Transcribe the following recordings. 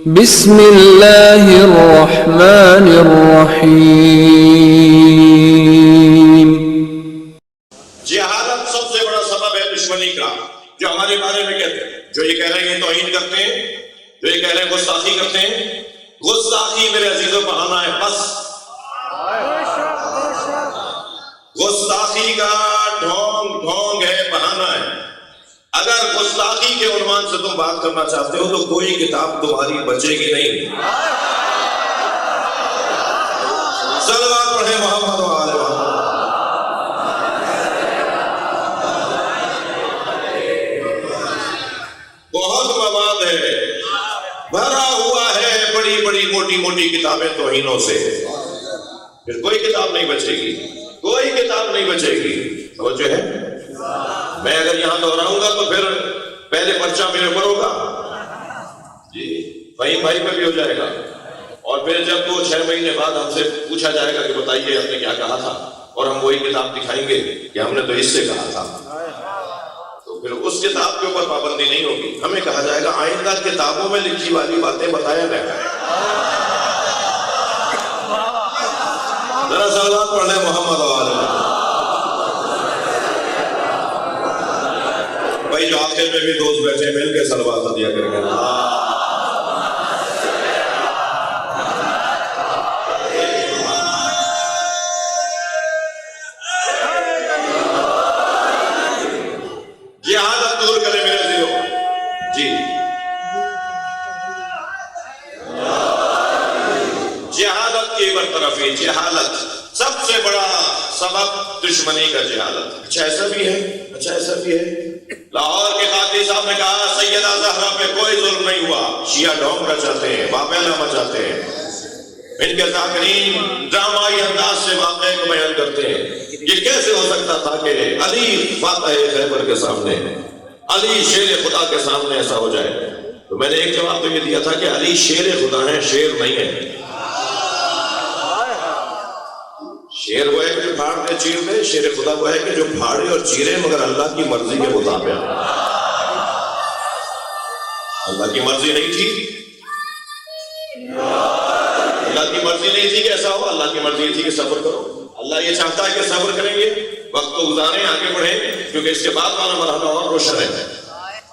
بسم اللہ الرحمن الرحیم۔ جہالت سب سے بڑا سبب ہے دشمنی کا، جو ہمارے بارے میں کہتے ہیں، جو یہ کہہ رہے ہیں توہین کرتے ہیں، جو یہ کہہ رہے ہیں گستاخی کرتے ہیں۔ گستاخی میرے عزیزوں بہانہ ہے بس، گستاخی کا ڈھونگ ہے، بہانہ ہے۔ اگر گستاخی کے عنوان سے تم بات کرنا چاہتے ہو تو کوئی کتاب تمہاری بچے گی نہیں۔ صلوات پڑھیں محمد و آل محمد۔ بہت مواد ہے، بھرا ہوا ہے بڑی بڑی موٹی موٹی کتابیں توہینوں سے، پھر کوئی کتاب نہیں بچے گی، کوئی کتاب نہیں بچے گی۔ سوچے ہے میں اگر یہاں دہراؤں گا تو پھر پہلے پرچہ میرے اوپر ہوگا جی، فہیم بھائی پہ بھی ہو جائے گا، اور پھر جب وہ 6 مہینے بعد ہم سے پوچھا جائے گا کہ بتائیے آپ نے کیا کہا تھا، اور ہم وہی کتاب دکھائیں گے کہ ہم نے تو اس سے کہا تھا، تو پھر اس کتاب کے اوپر پابندی نہیں ہوگی۔ ہمیں کہا جائے گا آئندہ کتابوں میں لکھی والی باتیں بتایا نہ کریں۔ ذرا صلوات پڑھ لیں محمد و آل محمد۔ بھائی جو آخر میں بھی دوست بیٹھے مل کے صلوات دیا کریں گے۔ جہالت دور کریں میرے عزیزوں جی، جہالت کی برطرفی، جہالت سب سے بڑا سبب دشمنی کا جہالت۔ اچھا ایسا بھی ہے، اچھا ایسا بھی ہے، لاہور کے قاضی صاحب نے کہا سیدہ زہرا پہ کوئی ظلم نہیں ہوا، شیعہ ڈھونگ رچاتے ہیں، بابیلہ مچاتے ہیں، ان کے ذاکرین ڈرامائی انداز سے واقعے کو بیان کرتے ہیں۔ یہ کیسے ہو سکتا تھا کہ علی فاتح خیبر کے سامنے، علی شیر خدا کے سامنے ایسا ہو جائے؟ تو میں نے ایک جواب تو یہ دیا تھا کہ علی شیر خدا ہے، شیر نہیں ہے۔ شیر وہ ہے کہ جو پھاڑ دے چیر دے، شیر خدا وہ ہے کہ جو پھاڑے اور چیرے مگر اللہ کی مرضی کے مطابق۔ اللہ کی مرضی نہیں تھی، اللہ کی مرضی نہیں تھی کہ ایسا ہو، اللہ کی مرضی تھی کہ صبر کرو۔ اللہ یہ چاہتا ہے کہ صبر کریں گے، وقت کو گزاریں، آگے بڑھیں، کیونکہ اس کے بعد والا مرحلہ اور روشن ہے۔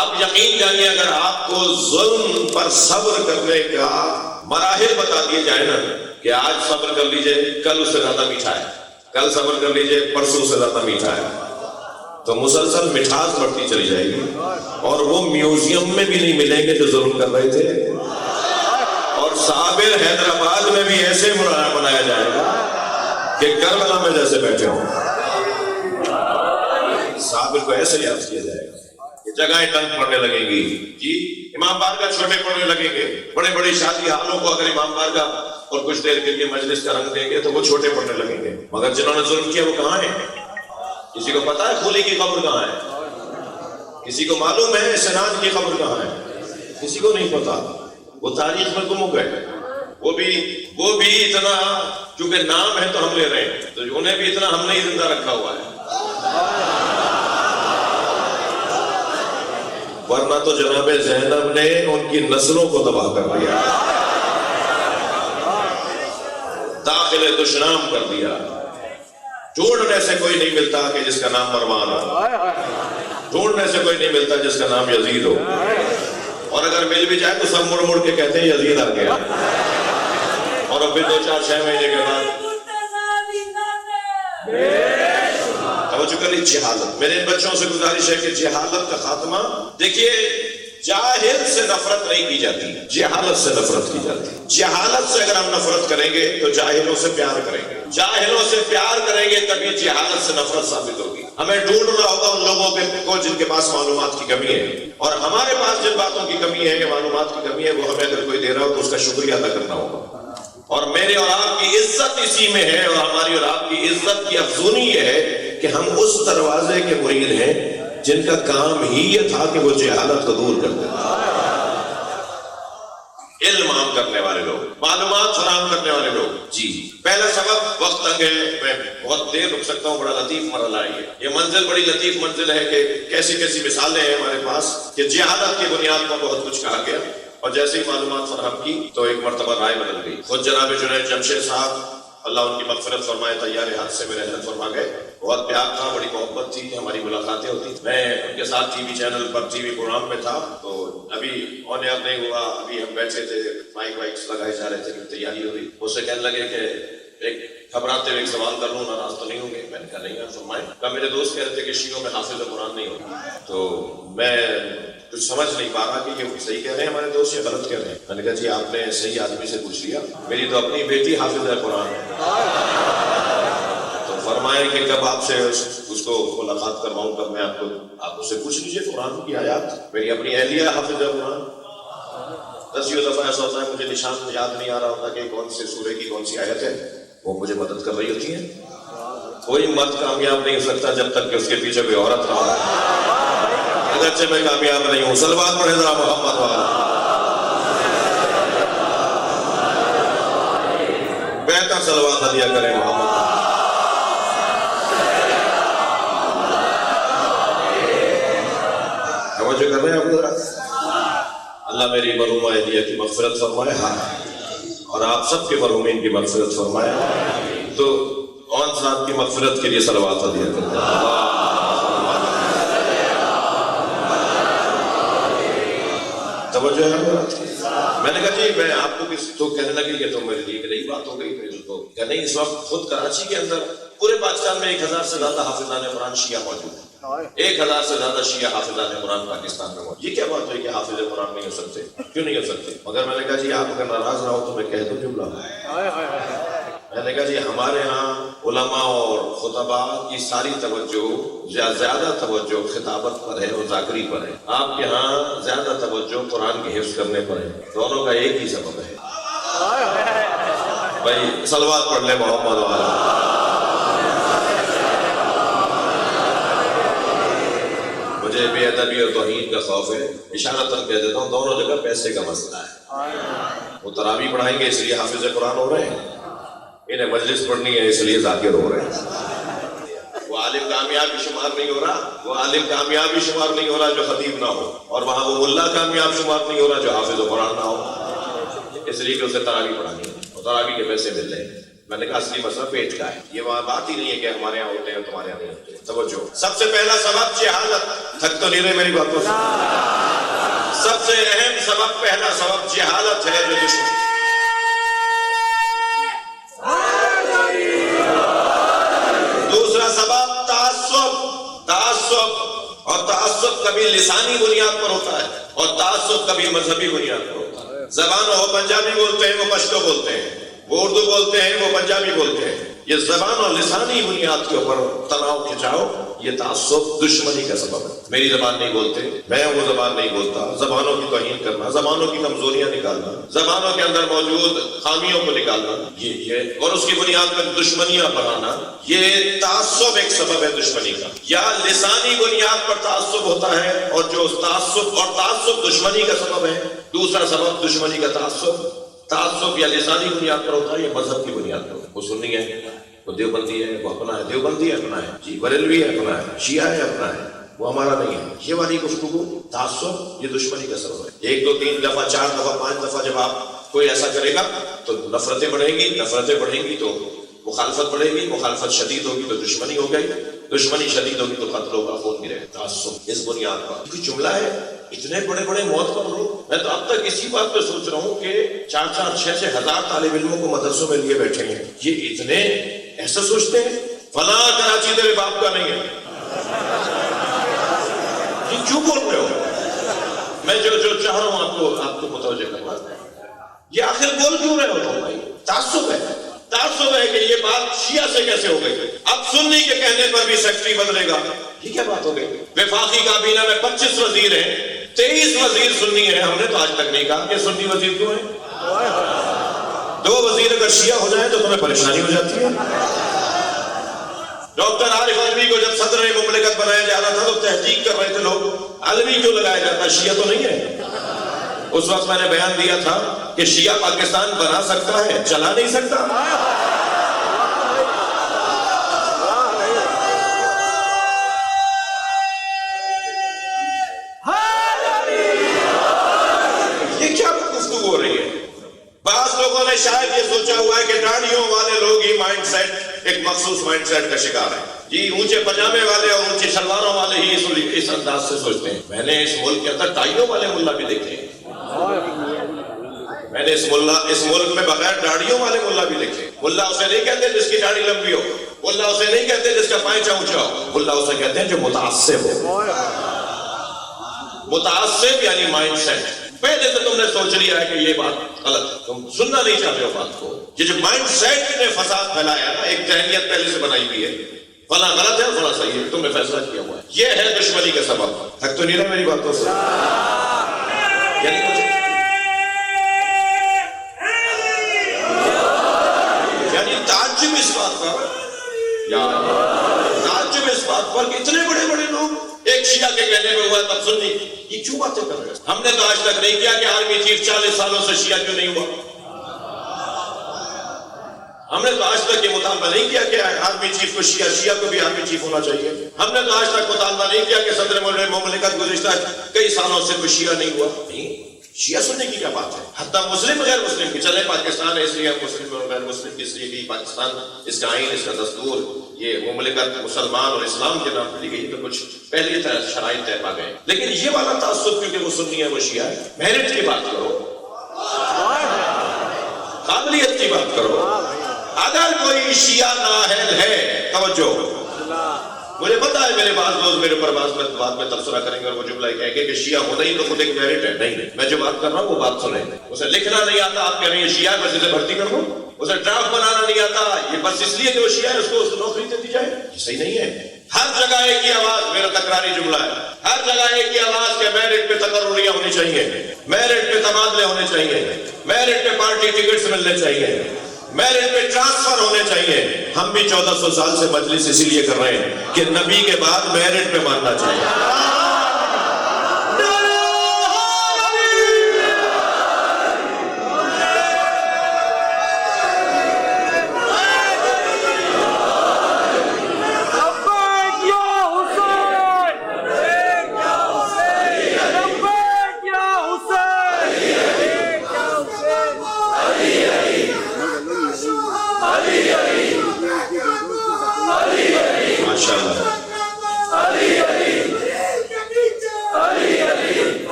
آپ یقین جانیے اگر آپ کو ظلم پر صبر کرنے کا مراحل بتا دیے جائے نا کہ آج صبر کر لیجئے کل اس سے زیادہ میٹھا ہے، کل صبر کر لیجئے پرسوں سے زیادہ میٹھا ہے، تو مسلسل مٹھاس بڑھتی چلی جائے گی، اور وہ میوزیم میں بھی نہیں ملیں گے جو ظلم کر رہے تھے، اور صابر حیدرآباد میں بھی ایسے بنایا جائے گا کہ کربلا میں جیسے بیٹھے ہوں۔ صابر کو ایسے یاد کیا جائے گا کہ جگہیں تنگ پڑنے لگیں گی جی، امام بارگاہ چھوٹے پڑنے لگیں گے، بڑے بڑی شادی حالوں کو اگر امام بارگاہ اور کچھ دیر کے لیے مجلس کا رنگ دیں گے تو وہ چھوٹے پڑنے لگیں گے، مگر جنہوں نے ظلم کیا وہ کہاں ہیں؟ کسی کو پتا ہے کھولی کی قبر کہاں ہے؟ کسی کو معلوم ہے سنان کی قبر کہاں ہے؟ کسی کو نہیں پتا، وہ تاریخ میں گم ہو گئے۔ وہ بھی اتنا، چونکہ نام ہے تو ہم لے رہے ہیں، تو انہیں بھی اتنا ہم نے ہی زندہ رکھا ہوا ہے، ورنہ تو جناب زینب نے ان کی نسلوں کو تباہ کر دیا، داخل دشنام کر دیا۔ ڈھونڈنے سے کوئی نہیں ملتا کہ جس کا نام مروان ہو، ڈھونڈنے سے کوئی نہیں ملتا جس کا نام یزید ہو، اور اگر مل بھی جائے تو سب مڑ مڑ کے کہتے ہیں یزید آ گیا، اور اب پھر 2-4-6 مہینے کے بعد جہالت۔ میرے ان بچوں سے گزارش ہے کہ جہالت کا خاتمہ، دیکھیے جاہل سے نفرت نہیں کی جاتی، جہالت سے نفرت کی جاتی۔ جہالت سے اگر ہم نفرت کریں گے تو جاہلوں سے پیار کریں گے، جاہلوں سے پیار کریں گے تبھی جہالت سے نفرت ثابت ہوگی۔ ہمیں ڈھونڈنا ہوگا ان لوگوں کو جن کے پاس معلومات کی کمی ہے، اور ہمارے پاس جن باتوں کی کمی ہے، معلومات کی کمی ہے، وہ ہمیں اگر کوئی دے رہا ہو تو اس کا شکریہ ادا کرنا ہوگا۔ اور میرے اور آپ کی عزت اسی میں ہے، اور ہماری اور آپ کی عزت کی افزونی یہ ہے کہ ہم اس دروازے کے مرید ہیں جن کا کام ہی یہ تھا کہ وہ جہالت کو دور کرتے ہیں۔ علم عام کرنے والے لوگ، معلومات فراہم کرنے والے لوگ جی۔ پہلا سبب وقت تنگ ہے، میں بہت دیر رک سکتا ہوں، بڑا لطیف مرحلہ ہے یہ منزل بڑی لطیف منزل ہے کہ کیسی کیسی مثالیں ہیں ہمارے پاس کہ جہالت کی بنیاد پر بہت کچھ کہا گیا۔ اور جیسے ہی معلومات فراہم کی تو ایک مرتبہ رائے بدل گئی. خود جناب جنید جمشید صاحب اللہ ان کی مغفرت فرمائے تیار حادثے میں رحمت فرما گئے. بہت پیار تھا, بڑی محبت تھی, ہماری ملاقاتیں ہوتی. میں ان کے ساتھ ٹی وی چینل پر ٹی وی پروگرام میں تھا تو ابھی آن ایئر نہیں ہوا, ابھی ہم بیٹھے تھے, مائک وائکس لگائے جا رہے تھے کہ تیاری ہو رہی. اس سے کہنے لگے کہ ایک گھبراتے ہوئے ایک سوال کر لوں, ناراض تو نہیں ہوں گے؟ میں نے کہا نہیں آپ فرمائیں. کہا میرے دوست کہہ رہے تھے کہ شیعوں میں حافظ قرآن نہیں ہوگا, تو میں کچھ سمجھ نہیں پا رہا کہ یہ صحیح کہہ رہے ہیں ہمارے دوست یا غلط کہہ رہے ہیں. میں نے کہا جی آپ نے صحیح آدمی سے پوچھ لیا, میری تو اپنی بیٹی حافظ قرآن ہے. تو فرمائے کہ کب آپ سے اس کو ملاقات کرواؤں کب میں آپ اس سے پوچھ لیجیے قرآن کی آیات. میری اپنی اہلیہ حافظ قرآن. 10 دفعہ ایسا ہوتا ہے مجھے نشان یاد نہیں آ رہا ہوتا کہ کون سے سورے کی کون سی آیت ہے, وہ مجھے مدد کر رہی ہوتی ہے. کوئی مرد کامیاب نہیں ہو سکتا جب تک کہ اس کے پیچھے کوئی عورت نہ ہو. اگرچہ میں کامیاب نہیں ہوں. صلوات پڑھے ذرا محمد والا. بہتر صلوات ہدیہ کریں محمد. توجہ کر رہے ہیں آپ ذرا. اللہ میری مرحومہ اہلیہ کی مغفرت فرمائے, اور آپ سب کے مرحومین کی مغفرت فرمائے. تو کون صاحب کی مغفرت کے لیے صلوات ہدیہ کرتے ہیں. توجہ ہے. میں نے کہا جی میں آپ کو تو کہنے لگی کہ تو میرے لیے ایک نئی بات ہو گئی. پھر تو کہ نہیں, اس وقت خود کراچی کے اندر پورے پاکستان میں 1000 سے زیادہ حافظان قرآن شیعہ موجود ہیں. 1000 سے زیادہ شیعہ حافظان قرآن پاکستان میں موجود. یہ کیا بات ہے کہ حافظ قرآن نہیں ہو سکتے؟ کیوں نہیں ہو سکتے؟ مگر میں نے کہا جی آپ اگر ناراض نہ ہو تو میں کہہ دوں جملہ. میں نے کہا جی ہمارے ہاں علماء اور خطباء کی ساری توجہ, زیادہ توجہ خطابت پر ہے اور ذاکری پر ہے. آپ کے ہاں زیادہ توجہ قرآن کی حفظ کرنے پر ہے. دونوں کا ایک ہی سبب ہے. بھائی صلوات پڑھ لیں محمد والا. مجھے بے ادبی اور توہین کا خوف ہے. اشارتاً کہہ دیتا ہوں دونوں جگہ پیسے کا مسئلہ ہے. وہ تراویح پڑھائیں گے اس لیے حافظ قرآن ہو رہے ہیں, انہیں مجلس پڑھنی ہے اس لیے ذاکر ہو رہے ہیں. وہ عالم کامیابی شمار نہیں ہو رہا, وہ عالم کامیابی شمار نہیں ہو رہا جو خطیب نہ ہو, اور وہاں وہ ملا کامیاب شمار نہیں ہو رہا جو حافظ قرآن نہ ہو. اس لیے کہ اسے تراویح پڑھانی ہے اور تراویح کے پیسے مل رہے ہیں. میں نے کہا اصلی مسئلہ پیٹ کا ہے. یہ وہاں بات ہی نہیں ہے کہ ہمارے یہاں ہوتے ہیں تمہارے یہاں نہیں ہوتے. توجہ. سب سے پہلا سبب جہالت. تھک تو نہیں رہے میری بات کو. سب سے اہم سبب, پہلا سبب جہالت ہے جو دشمن. دوسرا سبب تعصب, اور تعصب کبھی لسانی بنیاد پر ہوتا ہے اور تعصب کبھی مذہبی بنیاد پر ہوتا ہے. زبان وہ پنجابی بولتے ہیں, وہ پشتو بولتے ہیں, وہ اردو بولتے ہیں, وہ پنجابی بولتے ہیں. یہ زبان اور لسانی بنیاد کے اوپر تناؤ کھچاؤ, یہ تعصب دشمنی کا سبب ہے. میری زبان نہیں بولتے, میں وہ زبان نہیں بولتا. زبانوں کی توہین کرنا, زبانوں کی کمزوریاں نکالنا, زبانوں کے اندر موجود خامیوں کو نکالنا, یہ اور اس کی بنیاد پر دشمنیاں بڑھانا, یہ تعصب ایک سبب ہے دشمنی کا. یا لسانی بنیاد پر تعصب ہوتا ہے اور جو تعصب دشمنی کا سبب ہے. دوسرا سبب دشمنی کا تعصب یا لسانی بنیاد پر ہوتا ہے, یہ مذہب کی بنیاد پر. وہ سنی ہے, وہ دیوبندی ہے, وہ اپنا ہے. دیوبندی ہے اپنا ہے, جی بریلوی ہے اپنا ہے, شیعہ ہے اپنا ہے, وہ ہمارا نہیں ہے. یہ والی گفتگو تعصب یہ دشمنی کا سبب ہے. 1 2 3 دفعہ 4 دفعہ 5 دفعہ جب آپ کوئی ایسا کرے گا تو نفرتیں بڑھیں گی تو مخالفت بڑھے گی, مخالفت شدید ہوگی تو دشمنی ہو گئی, دشمنی شدید ہوگی تو قتل ہوگا, خون گرے گا. تعصب اس بنیاد پر کوئی جملہ ہے. اتنے بڑے بڑے موت پر لوگ, میں تو اب تک اسی بات پہ سوچ رہا ہوں کہ 4 6 ہزار طالب علموں کو مدرسوں میں لیے بیٹھے ہیں. یہ اتنے ایسا سوچتے ہیں فلاں کراچی تیرے باپ کا نہیں ہے. یہ کیوں بول رہے ہو؟ میں جو چاہ رہا ہوں آپ کو متوجہ کرنا, یہ آخر بول کیوں رہے ہو تم بھائی؟ تعصب ہے کہ یہ بات شیعہ سے کیسے ہو گئی. اب سنی کے کہنے پر بھی سیکٹری بدلے گا, یہ کیا بات ہو گئی؟ وفاقی کابینہ میں 25 وزیر ہیں, 23 وزیر سنی ہیں. ہم نے تو آج تک نہیں کہا کہ سنی وزیر کیوں ہیں. 2 وزیر اگر شیعہ ہو جائیں تو تمہیں پریشانی ہو جاتی ہے. ڈاکٹر عارف علوی کو جب صدر مملکت بنایا جا رہا تھا تو تحقیق کر رہے تھے لوگ, علوی کیوں لگایا جاتا, شیعہ تو نہیں ہے. اس وقت میں نے بیان دیا تھا کہ شیعہ پاکستان بنا سکتا ہے, چلا نہیں سکتا. یہ کیا لوگوں نے شاید یہ سوچا ہوا ہے کہ داڑھیوں والے لوگ ہی مائنڈ سیٹ، ایک مخصوص مائنڈ سیٹ کا شکار ہے جی، اونچے پجامے والے اور اونچی شلواروں والے ہی اس انداز سے سوچتے ہیں۔ میں نے اس ملک کے اندر ٹائیوں والے ملا بھی دیکھے ہیں، میں نے اس ملک میں بغیر داڑھیوں والے ملا بھی دیکھے۔ ملا اسے نہیں کہتے جس کی داڑھی لمبی ہو، ملا اسے نہیں کہتے جس کا پائچہ اونچا ہو، ملا اسے کہتے ہیں جو متعصب ہو۔ متعصب یعنی مائنڈ سیٹ۔ پہلے تو تم نے سوچ لیا ہے کہ یہ بات غلط ہے، تم سننا نہیں چاہتے ہو بات کو۔ یہ جو مائنڈ سیٹ نے فساد پھیلایا نا، ایک ذہنیت پہلے سے بنائی ہوئی ہے، فلاں غلط ہے فلاں صحیح ہے، تم نے فیصلہ کیا ہوا ہے، یہ ہے دشمنی کا سبب۔ تھک تو نہیں رہا میری باتوں سے؟ یعنی تعجب اس بات پر، تعجب اس بات پر کہ اتنے بڑے بڑے لوگ ایک شیعہ کے کہنے میں ہوا تب سنی، یہ کیوں باتیں کر رہے ہیں؟ ہم نے تو آج تک نہیں کیا کہ آرمی چیف 40 سالوں سے شیعہ کیوں نہیں ہوا؟ ہم نے تو آج تک یہ مطالبہ نہیں کیا کہ آرمی چیف کو شیعہ کو بھی آرمی چیف ہونا چاہیے۔ ہم نے تو آج تک مطالبہ نہیں کیا کہ صدر مملکت گزشتہ کئی سالوں سے کوئی شیعہ نہیں ہوا۔ نہیں، شیعہ سننے کی کیا بات ہے؟ حتیٰ مسلم غیر مسلم کی، چلے پاکستان ہے اس لیے مسلم اور غیر مسلم کی، اس لیے بھی پاکستان، اس کا آئین، اس کا دستور، یہ مملکت مسلمان اور اسلام کے نام لی گئی تو کچھ پہلی شرائط طے پا گئے، لیکن یہ والا تعصب کیونکہ وہ سنی ہے وہ شیعہ ہے۔ میرٹ کی بات کرو، قابلیت کی بات کرو۔ اگر کوئی شیعہ نااہل ہے، توجہ، مجھے پتا ہے میرے بعض دوست میرے اوپر بات میں تبصرہ کریں گے اور وہ جملہ کہیں گے کہ شیعہ ہونا ہی تو خود ایک میرٹ ہے۔ نہیں، میں جو بات کر رہا ہوں وہ بات سنیں۔ اسے لکھنا نہیں آتا، آپ کہہ رہے ہیں شیعہ بس اسے بھرتی کر دو۔ اسے ڈرافٹ بنانا نہیں آتا، یہ بس اس لیے کہ وہ شیعہ ہے اس کو نوکری دے دی جائے، یہ صحیح نہیں ہے۔ ہر جگہ ایک ہی آواز، میرا تکراری جملہ ہے، ہر جگہ ایک ہی آواز کہ میرٹ پہ تقرریاں ہونی چاہیے، میرٹ پہ تبادلے ہونے چاہیے، میرٹ پہ پارٹی ٹکٹس ملنے چاہیے، میرٹ پہ ٹرانسفر ہونے چاہیے۔ ہم بھی 1400 سال سے مجلس اسی لیے کر رہے ہیں کہ نبی کے بعد میرٹ پہ ماننا چاہیے۔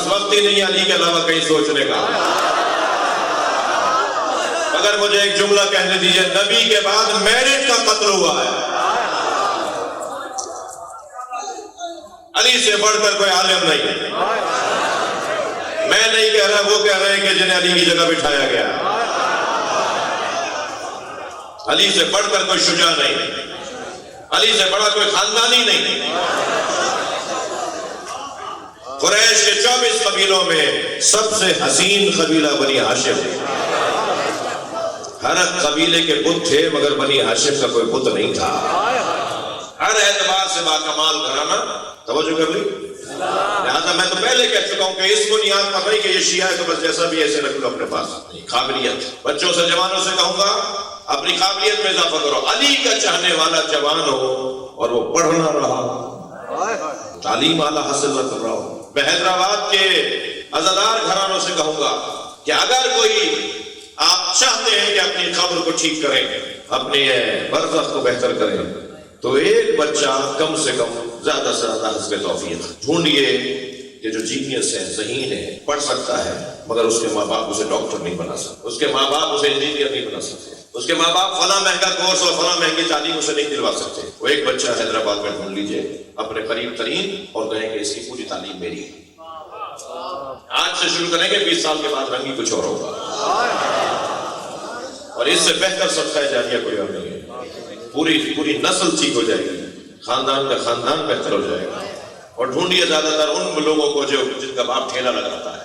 وقت ہی نہیں علی کے علاوہ کہیں سوچنے کا۔ اگر مجھے ایک جملہ کہنے دیجئے، نبی کے بعد میرٹ کا قتل ہوا ہے، علی سے بڑھ کر کوئی عالم نہیں ہے۔ میں نہیں کہہ رہا، وہ کہہ رہے ہیں کہ جنہیں علی کی جگہ بٹھایا گیا۔ علی سے بڑھ کر کوئی شجاع نہیں، علی سے بڑا کوئی خاندانی نہیں۔ قریش کے 24 قبیلوں میں سب سے حسین قبیلہ بنی ہاشم۔ ہر قبیلے کے بت تھے مگر بنی ہاشم کا کوئی بت نہیں تھا۔ ہر اعتبار سے باکمال گھرانہ، توجہ کر لی۔ لہذا میں تو پہلے کہہ چکا ہوں کہ اس بنیاد پر نہیں کہ یہ شیعہ ہے تو بس جیسا بھی ایسے رکھ لو اپنے پاس۔ قابلیت، بچوں سے جوانوں سے کہوں گا اپنی قابلیت میں اضافہ کرو۔ علی کا چاہنے والا جوان ہو اور وہ پڑھ نہ رہا، تعلیم اعلیٰ حاصل نہ کر رہا ہو۔ میں حیدرآباد کے عزادار گھرانوں سے کہوں گا کہ اگر کوئی آپ چاہتے ہیں کہ اپنی قبر کو ٹھیک کریں، اپنے برزخ کو بہتر کریں، تو ایک بچہ کم سے کم زیادہ سے زیادہ حسب توفیق ڈھونڈیے کہ جو جینیس ہے، ذہین ہے، پڑھ سکتا ہے، مگر اس کے ماں باپ اسے ڈاکٹر نہیں بنا سکتے، اس کے ماں باپ اسے انجینئر نہیں بنا سکتے، اس کے ماں باپ فلاں مہنگا کورس اور فلاں مہنگی تعلیم اسے نہیں دلوا سکتے۔ وہ ایک بچہ حیدرآباد میں ڈھونڈ لیجئے اپنے قریب ترین اور کہیں کہ اس کی پوری تعلیم میری ہے۔ آج سے شروع کریں گے، 20 سال کے بعد رنگی کچھ اور ہوگا، اور اس سے بہتر صدقہ جاریہ کوئی اور نہیں ہے۔ پوری نسل ٹھیک ہو جائے گی، خاندان کا خاندان بہتر ہو جائے گا۔ اور ڈھونڈیے زیادہ تر ان لوگوں کو جن کا باپ ٹھیلا لگاتا ہے،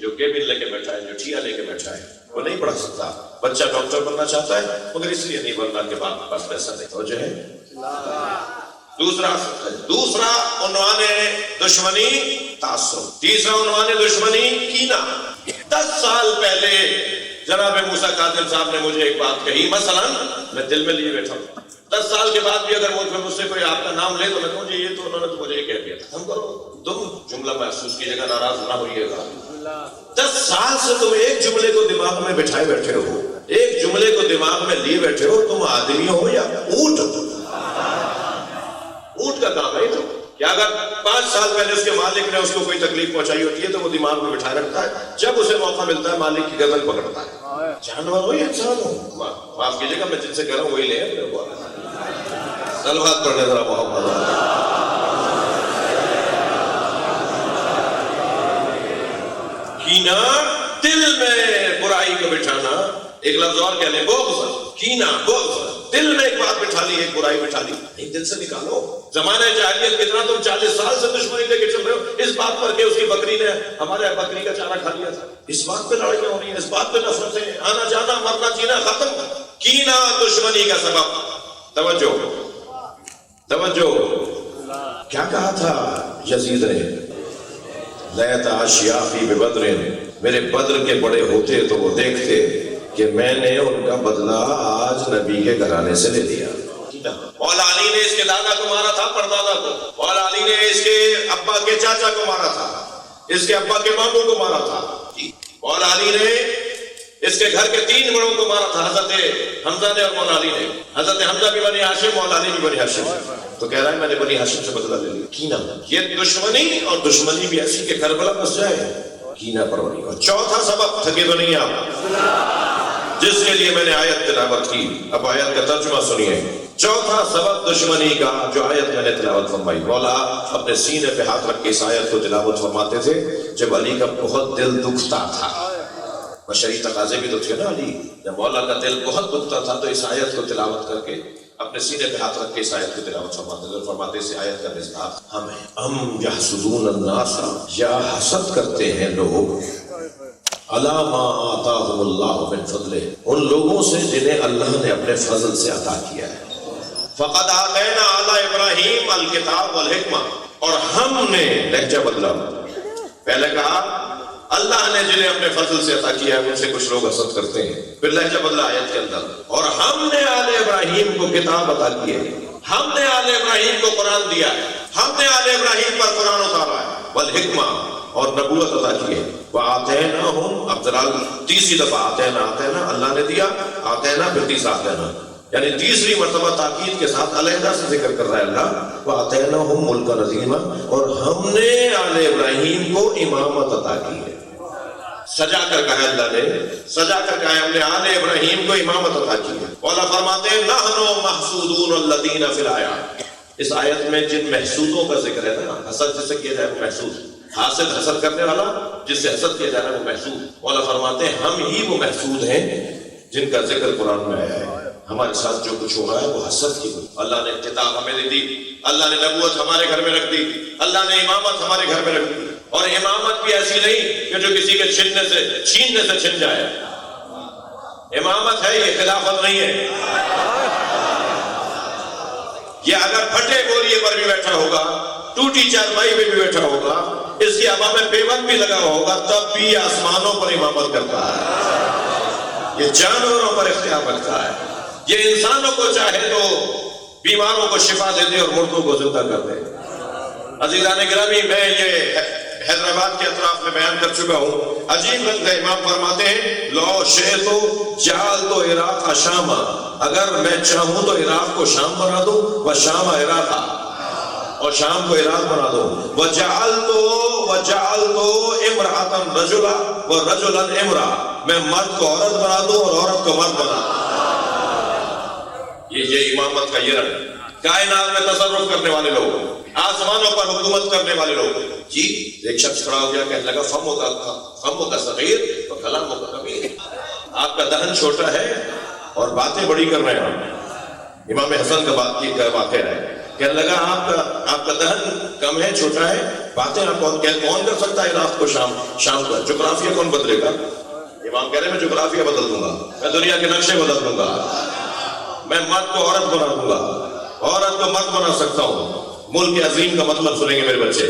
جو کیبن لے کے بیٹھا ہے، جو ٹھیا لے کے بیٹھا ہے، وہ نہیں پڑھا سکتا۔ بچہ ڈاکٹر بننا چاہتا ہے مگر اس لیے نہیں بننا کہ باپ کے پاس پیسہ نہیں، توجہ ہے۔ دوسرا عنوان دشمنی تعصب، تیسرا عنوان دشمنی کینہ۔ 10 سال پہلے جناب موسیٰ کاظم صاحب نے مجھے ایک بات کہی، مثلا میں دل میں لیے بیٹھا ہوں، 10 سال کے بعد بھی اگر مجھ سے کوئی آپ کا نام لے تو میں کہوں جی یہ تو انہوں نے تو مجھے یہ کہہ دیا تھا، ہم کرو تم جملہ محسوس کیجیے گا، ناراض نہ ہوئیے گا۔ 10 سال سے تم ایک جملے کو دماغ میں بٹھائے بیٹھے ہو، ایک جملے کو دماغ میں لیے بیٹھے ہو، تم آدمی ہو یا اونٹ؟ اونٹ کا کام ہے تو کہ اگر 5 سال پہلے اس کے مالک نے اس کو کوئی تکلیف پہنچائی ہوتی ہے تو وہ دماغ میں بٹھائے رکھتا ہے، جب اسے موقع ملتا ہے مالک کی گردن پکڑتا ہے۔ جانور ہو یا انسان ہو، معاف کیجیے گا میں جن سے کہہ رہا ہوں وہی لے سلوات پڑھنے ذرا محمد۔ کینہ دل میں برائی کو بٹھانا، ایک لفظ اور کہہ لیں بغض، کینہ بغض، دل میں ایک بات بٹھا لی، ایک برائی بٹھا لی، نہیں دل سے نکالو۔ زمانہ جاہلیت کتنا تم 40 سال سے دشمنی لے کے چل رہے ہو، اس بات پر کہ اس کی بکری نے ہمارے بکری کا چارہ کھا لیا تھا، اس بات پہ لڑائیاں ہو رہی ہیں، اس بات پہ نفرتیں، آنا جانا مرنا جینا ختم، کینہ دشمنی کا سبب۔ توجہ توجہ، کیا کہا تھا یزید نے؟ لیت اشیافی ببدر، میرے بدر کے بڑے ہوتے تو وہ دیکھتے کہ میں نے ان کا بدلہ آج نبی کے گھرانے سے لے لیا۔ مولا علی نے اس کے دادا کو مارا تھا، پردادا کو، مولا علی نے اس کے ابا کے چاچا کو مارا تھا، اس کے ابا کے ماموں کو مارا تھا، مولا علی نے اس کے گھر کے 3 بڑوں کو مارا تھا، حضرت حمزہ نے اور مولا علی نے۔ حضرت حمزہ بھی بنی ہاشم، مولا علی بھی بنی ہاشم، تو کہہ رہا ہے میں نے بنی ہاشم سے بدلہ لے لیا۔ کینہ، یہ دشمنی، اور دشمنی بھی ایسی کہ کربلا بس جائے، کینہ پروری۔ اور چوتھا سبب، تھکے تو نہیں آپ، جس کے لیے میں نے آیت تلاوت کی، اب آیت کا ترجمہ سنیے۔ چوتھا سبب دشمنی کا جو آیت میں نے تلاوت فرمائی، مولا اپنے سینے پہ ہاتھ رکھ کے اس آیت کو تلاوت فرماتے تھے جب علی کا بہت دل دکھتا تھا، بشری تقاضے بھی تو تھے نا علی، جب مولا کا دل بہت دکھتا تھا تو اس آیت کو تلاوت کر کے اپنے سینے پہ ہاتھ رکھ کے اس آیت کو تلاوت فرماتے تھے، فرماتے اس آیت کا مصداق ہم ہیں۔ ام یحسدون الناس، یا حسد کرتے ہیں لوگ، علی ما آتاہم اللہ من فضلہ، ان لوگوں سے جنہیں اللہ نے اپنے فضل سے عطا کیا ہے۔ فقد آتینا علی ابراہیم الکتاب والحکمہ، اور ہم نے لہجہ بدلا، پہلے کہا اللہ نے جنہیں اپنے فضل سے عطا کیا ہے ان سے کچھ لوگ حسد کرتے ہیں، پھر لہجہ بدلا آیت کے اندر، اور ہم نے آل ابراہیم کو کتاب عطا کی ہے، ہم نے آل ابراہیم کو قرآن دیا ہے، ہم نے آل ابراہیم پر قرآن اتارا ہے، والحکمہ، اور نبوت عطا کی ہے، وآتیناہم، اب ذرا تیسری دفعہ آتینا اللہ نے دیا، آتینا پھر تیسرا آتینا، یعنی تیسری مرتبہ تاکید کے ساتھ علیحدہ سے ذکر کر رہا ہے اللہ، وآتیناہم ملکا عظیما، اور ہم نے آل ابراہیم کو امامت عطا کی ہے، سجا کر کہا ہے اللہ نے، سجا کر کہا ہے ہم نے آل ابراہیم کو امامت عطا کی ہے۔ مولا فرماتے ہیں نحنو محسودون الذین فی الآیات، اس آیت میں جن محسودوں کا ذکر ہے نا، حسد جسے کیا جائے وہ محسود، حاسد حسد کرنے والا، جس سے حسد کیا جا رہا ہے وہ محسود، مولا فرماتے ہیں ہم ہی وہ محسود ہیں جن کا ذکر قرآن میں آیا ہے۔ ہمارے ساتھ جو کچھ ہو رہا ہے وہ حسد کی وجہ، اللہ نے کتاب ہمیں دے دی، اللہ نے نبوت ہمارے گھر میں رکھ دی، اللہ نے امامت ہمارے گھر میں رکھ دی، اور امامت بھی ایسی نہیں کہ جو کسی کے چھیننے سے چھن جائے، امامت ہے یہ خلافت نہیں ہے۔ یہ اگر پھٹے بوریے پر بھی بیٹھا ہوگا، ٹوٹی چارپائی پہ بھی بیٹھا ہوگا، اس کی ہوا میں پیوند بھی لگا ہوگا، تب بھی یہ آسمانوں پر امامت کرتا ہے، یہ جانوروں پر اختیار رکھتا ہے، یہ انسانوں کو چاہے تو بیماروں کو شفا دے دے اور مردوں کو زندہ کر دے۔ عزیزان گرامی، میں یہ حیدرآباد کے اطراف میں بیان کر چکا ہوں، عجیب لگتا ہے، امام فرماتے ہیں لو شئت جعلت عراق شاما، اگر میں چاہوں تو عراق کو شام بنا دوں، و شام عراق، اور شام کو عراق بنا دو، وجعلت امرأة رجلا ورجلا امرأة، میں مرد کو عورت بنا دوں اور عورت کو مرد بنا دوں۔ یہ امامت کا یہ رنگ، کائنات میں تصرف کرنے والے لوگ، آسمانوں پر حکومت کرنے والے لوگ۔ جی ایک شخص کھڑا ہو گیا کہنے لگا فمو کا صغیر و کلامو کا کبیر، آپ کا دہن چھوٹا ہے اور باتیں بڑی کر رہے ہیں آپ۔ امام حسن کا بات کی واقعہ ہے، کہنے لگا آپ کا دہن کم ہے، چھوٹا ہے، باتیں آپ کون کر سکتا ہے رات کو شام کا جغرافیہ کون بدلے گا؟ امام کہہ رہے ہیں میں جغرافیہ بدل دوں گا، میں دنیا کے نقشے بدل دوں گا، میں مرد کو عورت بنا دوں گا، عورت کو مرد بنا سکتا ہوں۔ ملک عظیم کا مطلب سنیں گے میرے بچے،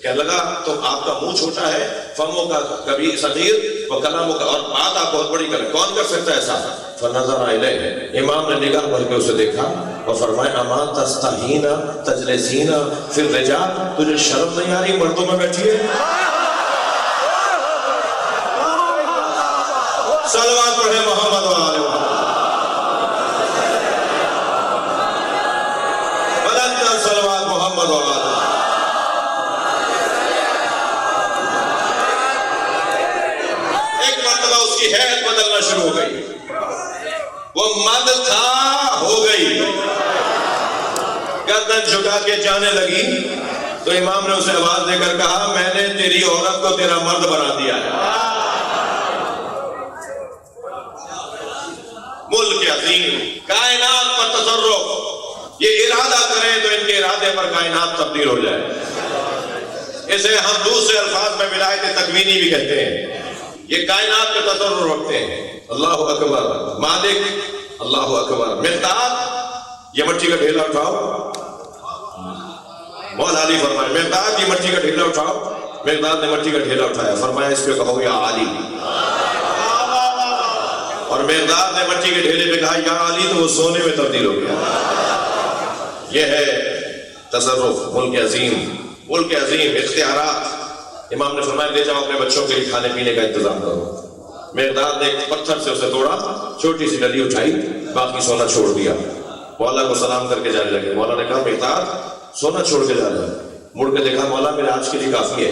کہنے لگا تو آپ کا منہ چھوٹا ہے، فموں کا کبیر صغیر وہ کلام اور بات آپ بہت بڑی کریں، کون کر سکتا ہے ایسا؟ فنظر الیہ، امام نے نگاہ بھر کے اسے دیکھا اور فرمایا اما تستحین تجلسین فی الرجال، تجھے شرم نہیں آ رہی مردوں میں بیٹھی ہے؟ صلوات پڑھے محمد و آلہ بلند صلوات محمد و آلہ۔ ایک مرتبہ اس کی حیثیت بدلنا شروع ہو گئی، وہ مد تھا ہو گئی، گردن جھکا کے جانے لگی تو امام نے اسے آواز دے کر کہا میں نے تیری عورت کو تیرا مرد بنا دیا ہے۔ ملک عظیم، کائنات پر تصرف، یہ ارادہ کریں تو ان کے ارادے پر کائنات تبدیل ہو جائے۔ اسے ہم دوسرے الفاظ میں ولایت تکوینی بھی کہتے ہیں۔ یہ کائنات پہ تصرف رکھتے ہیں۔ اللہ اکبر، مالک اللہ اکبر۔ مقداد یہ مٹی کا ڈھیلا اٹھاؤ، مولا علی فرمائے مقداد یہ مٹی کا ڈھیلا اٹھاؤ۔ مقداد نے مٹی کا ڈھیلا اٹھایا، فرمایا اس پہ کہو یا علی، اور مقداد نے مٹی کے ڈھیلے پہ کہا یا علی تو وہ سونے میں تبدیل ہو گیا۔ یہ ہے تصرف، ملک عظیم، ملک عظیم، اختیارات۔ امام نے فرمایا لے جاؤ اپنے بچوں کے لیے کھانے پینے کا انتظام کرو۔ مقداد نے ایک پتھر سے اسے توڑا، چھوٹی سی ڈلی اٹھائی، باقی سونا چھوڑ دیا۔ مولا کو سلام کر کے جانے لگے۔ مولا نے کہا مقداد سونا چھوڑ کے جا رہا ہے؟ مڑ کے دیکھا مولا میرے آج کے لیے کافی ہے۔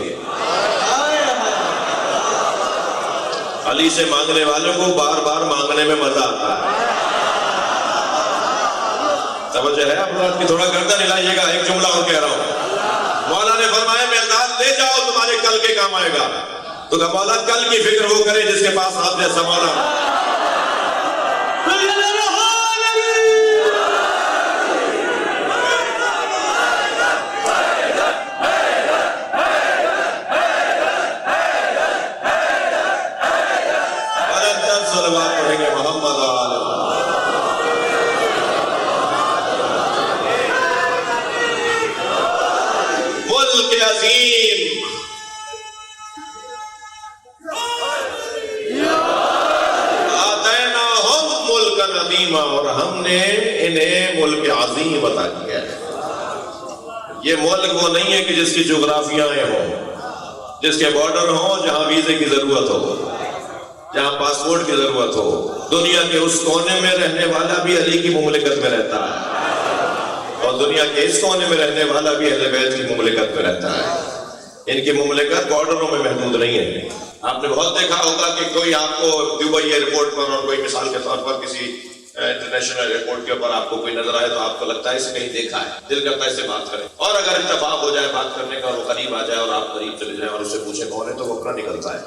علی سے مانگنے والوں کو بار بار مانگنے میں مزہ آتا ہے۔ سمجھ ہے آپ بات کی؟ تھوڑا گردن ہلائیے گا، ایک جملہ اور کہہ رہا ہوں۔ مولا نے فرمایا مقداد لے جاؤ تمہارے کل کے کام آئے گا۔ تو کہا مولا کل کی فکر وہ کرے جس کے پاس آپ جیسا مولا۔ اور ہم نے انہیں ملک عظیم عطا کیا ہے۔ یہ ملک وہ نہیں ہے کہ جس کی جغرافیائیں ہوں، جس کے بارڈر ہوں، جہاں ویزے کی ضرورت ہو، جہاں پاسپورٹ کی ضرورت ہو۔ دنیا کے اس کونے میں رہنے والا بھی علی کی مملکت میں رہتا ہے، اور دنیا کے اس کونے میں رہنے والا بھی اہل بیت کی مملکت میں رہتا ہے۔ ان کی مملکت بارڈروں میں محدود نہیں ہے۔ آپ نے بہت دیکھا ہوگا کہ کوئی آپ کو دبئی ایئرپورٹ پر اور کوئی مثال کے طور پر کسی انٹرنیشنل ایئرپورٹ کے اوپر آپ کو کوئی نظر آئے تو آپ کو لگتا ہے اسے کہیں دیکھا ہے، دل کرتا ہے اس سے بات کریں، اور اگر اتفاق ہو جائے بات کرنے کا اور وہ قریب آ جائے اور آپ قریب چلے جائیں اور اسے پوچھیں کون ہے تو وہ اپنا نکلتا ہے۔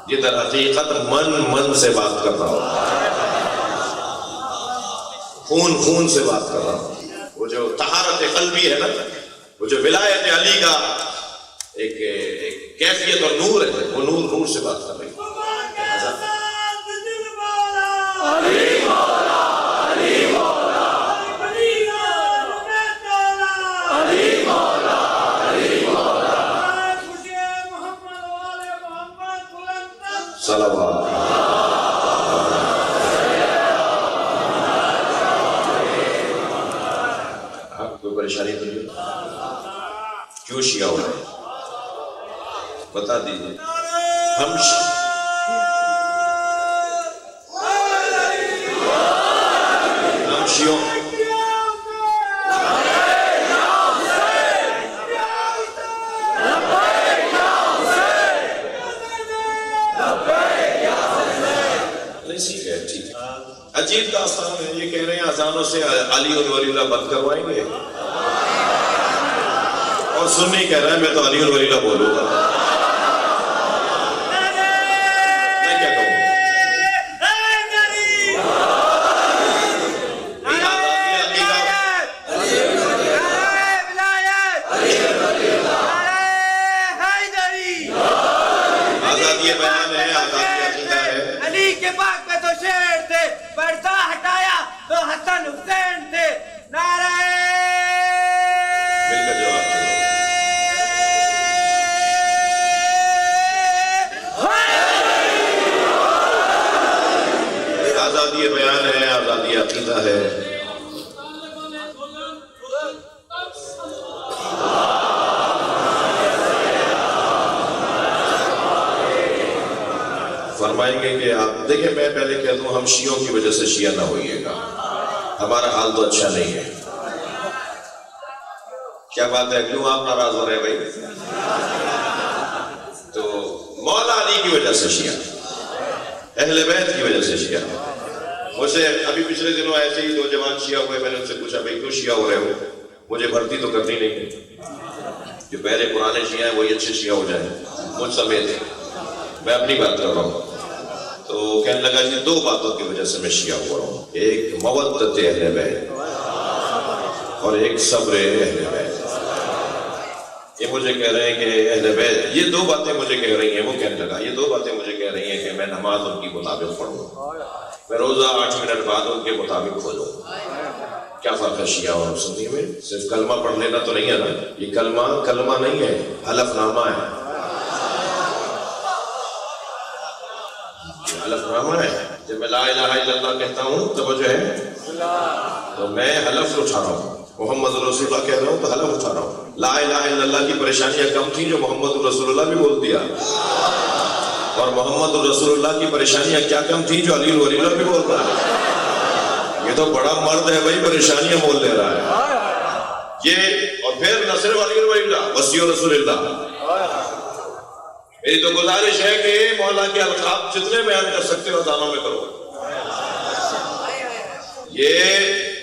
یہ در حقیقت من سے بات کر رہا ہوں، خون سے بات کر رہا ہوں۔ وہ جو طہارت قلبی ہے نا، وہ جو ولایت علی کا ایک کیفیت اور نور ہے، وہ نور سے بات کر رہی ہے۔ صلوات آپ کوئی پریشانی تو نہیں؟ کیوں شیعہ ہو رہے بتا دیجیے۔ ہم شیعوں عجیب داستان ہے۔ یہ کہہ رہے ہیں اذانوں سے علی اور ولی اللہ بند کروائیں گے، اور سنی کہہ رہا ہے میں تو علی اور ولی اللہ بولوں گا۔ میں کیا کہوں؟ آزادی بیان ہے، آزادی عقیدہ ہے۔ علی کے پاک پہ تو شیر تھے، پردہ ہٹایا تو حسن حسین تھے۔ نعرہ مل کر جواب دیں۔ آزادی بیان ہے، آزادی عقیدہ ہے. فرمائیں گے کہ آپ دیکھیں، میں پہلے کہہ دوں، ہم شیعوں کی وجہ سے شیعہ نہ ہوئیے گا، ہمارا حال تو اچھا نہیں ہے. کیا بات ہے، کیوں آپ ناراض ہو رہے ہیں بھائی؟ تو مولا علی کی وجہ سے شیعہ، اہل بیت کی وجہ سے شیعہ. مجھ سے ابھی پچھلے دنوں ایسے ہی 2 جوان شیعہ ہوئے، میں نے ان سے پوچھا بھائی کیوں شیعہ ہو رہے ہو؟ مجھے بھرتی تو کرنی نہیں، جو پہلے پرانے شیعہ ہیں وہی اچھے شیعہ ہو جائیں، مجھ سمیت. میں اپنی بات کر رہا ہوں. تو کہنے لگا جی 2 باتوں کی وجہ سے میں شیعہ ہوا ہوں، ایک مودت اہل بیت اور ایک صبر اہل بیت. یہ مجھے کہہ رہے ہیں کہ اہل بیت، یہ 2 باتیں مجھے کہہ رہی ہیں. وہ کہنے لگا یہ 2 باتیں مجھے کہہ رہی ہیں کہ میں نماز ان کی مطابق پڑھوں، میں روزہ 8 منٹ بعد ان کے مطابق کھولوں. کیا فرق ہے شیعہ اور سنی میں؟ صرف کلمہ پڑھ لینا تو نہیں ہے نا. یہ کلمہ نہیں ہے، حلف نامہ ہے. حلف نامہ ہے. جب میں لا الہ الا اللہ کہتا ہوں تو وہ جو ہے تو میں حلف اٹھا رہا ہوں. محمد رسول اللہ کہہ رہا ہوں تو حلف اٹھا رہا ہوں. لا الہ الا اللہ کی پریشانیاں کم تھیں جو محمد رسول اللہ بھی بول دیا، اور محمد رسول اللہ کی پریشانیاں کیا کم تھیں جو علی ولی اللہ بھی بول رہا ہے. یہ تو بڑا مرد ہے بھائی، پریشانیاں بول لے رہا ہے یہ. اور پھر نہ صرف علی ولی اللہ، وصی رسول اللہ. میری تو گزارش ہے کہ مولا کے القاب جتنے بیان کر سکتے ہو دانوں میں کرو. یہ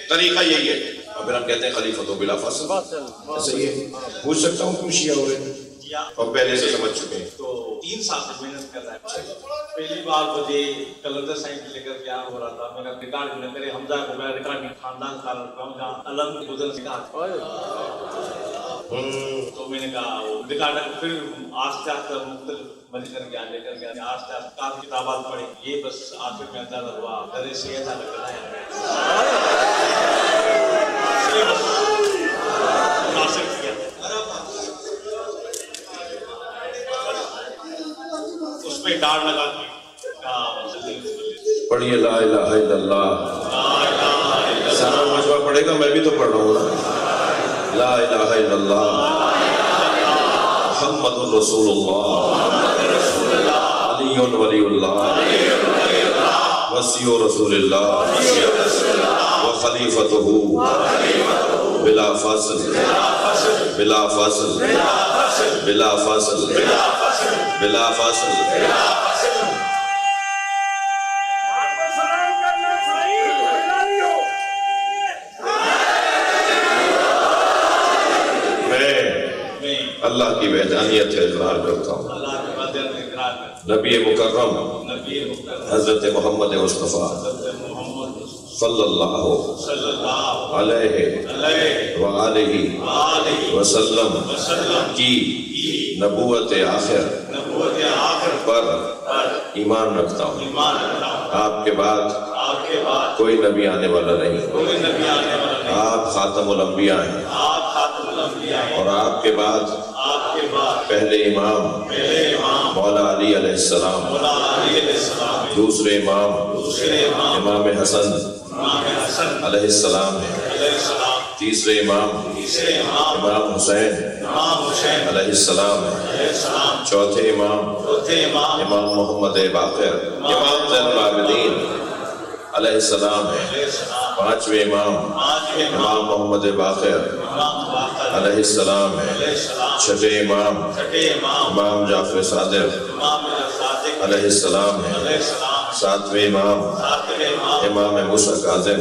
طریقہ یہی ہے. اور پھر ہم کہتے ہیں خلیفۃ بلا فصل، ایسا ہی ہے. پوچھ سکتا ہوں کیوں شیعہ ہو رہے ہیں اور پہلے سے سمجھ چکے ہیں. تو 3 سال سے محنت کر رہا ہے. پہلی بار مجھے کلندر سائن لے کر کیا ہو رہا تھا، میرا ریکارڈ میں میرے حمزہ کو میں ریکارڈ خاندان کا رکھا ہوں جہاں علم گزر سے کہا. تو میں نے کہا وہ ریکارڈ پھر آہستہ آہستہ مختلف بن کر گیا، لے کر گیا، آہستہ آہستہ کافی کتابات پڑھی. یہ بس آخر میں اندازہ ہوا در سے ایسا لگ رہا ہے مناسب کیا. اس پہ ڈاڑ لگا پڑھیے لا الہ الا اللہ. سارا مجمع پڑھے گا، میں بھی تو پڑھ رہا ہوں. لا الہ الا اللہ محمد رسول اللہ علی ولی اللہ وصی رسول اللہ وخلیفتہ بلا فاصل بلا فاصل بلا فاصل بلا فاصل. اللہ کی وحدانیت کا اقرار کرتا ہوں. نبی مکرم حضرت محمد مصطفیٰ صلی اللہ علیہ وآلہ وسلم کی نبوت آخر پر ایمان رکھتا ہوں. آپ کے بعد کوئی نبی آنے والا نہیں. آپ خاتم الانبیاء ہیں، اور آپ کے بعد پہلے امام مولا علی علیہ السلام، دوسرے امام امام حسن علیہ السلام ہیں، تیسرے امام امام حسین علیہ السلام ہیں، چوتھے امام امام محمد باقر امام زین العابدین علیہ السلام ہے، پانچویں امام امام محمد باقر علیہ السلام ہے، چھٹے امام امام جعفر صادق علیہ السلام ہے، ساتویں امام امام موسیٰ کاظم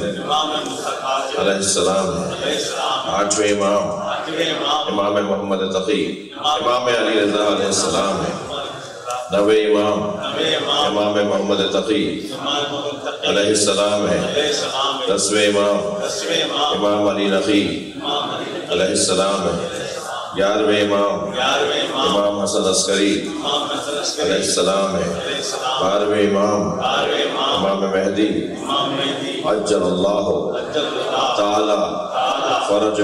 علیہ السلام ہے، آٹھویں امام امام محمد تقی امام علی رضا علیہ السلام ہے، نویں امام امام محمد تقی علیہ السلام ہے، دسویں امام امام علی نقی علیہ السلام ہے، گیارہویں امام امام حسن عسکری علیہ السلام ہے، بارہویں امام امام مہدی عجل اللہ تعالی فرجہ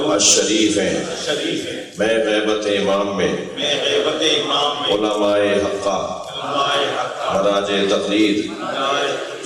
الشریف ہیں. میں غیبت امام میں علماء حقہ مراجع تقلید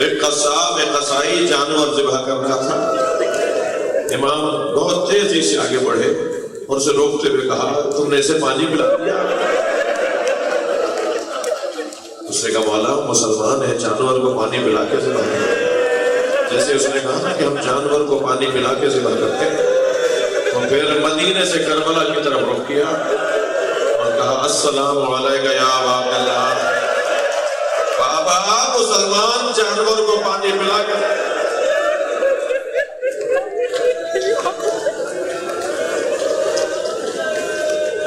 ایک قصاب قصائی جانور ذبح کر رہا تھا. امام بہت تیزی سے آگے بڑھے اور اسے روکتے ہوئے کہا تم نے اسے پانی پلا دیا. اس نے کہا مولا مسلمان ہے, جانور کو پانی پلا کے ذبح کرتے ہیں. جیسے اس نے کہا نا کہ ہم جانور کو پانی پلا کے ذبح کرتے ہیں, تو پھر مدینے سے کربلا کی طرف رخ کیا اور کہا السلام علیکم یا ابا عبداللہ. بابا مسلمان جانور کو پانی پلا کر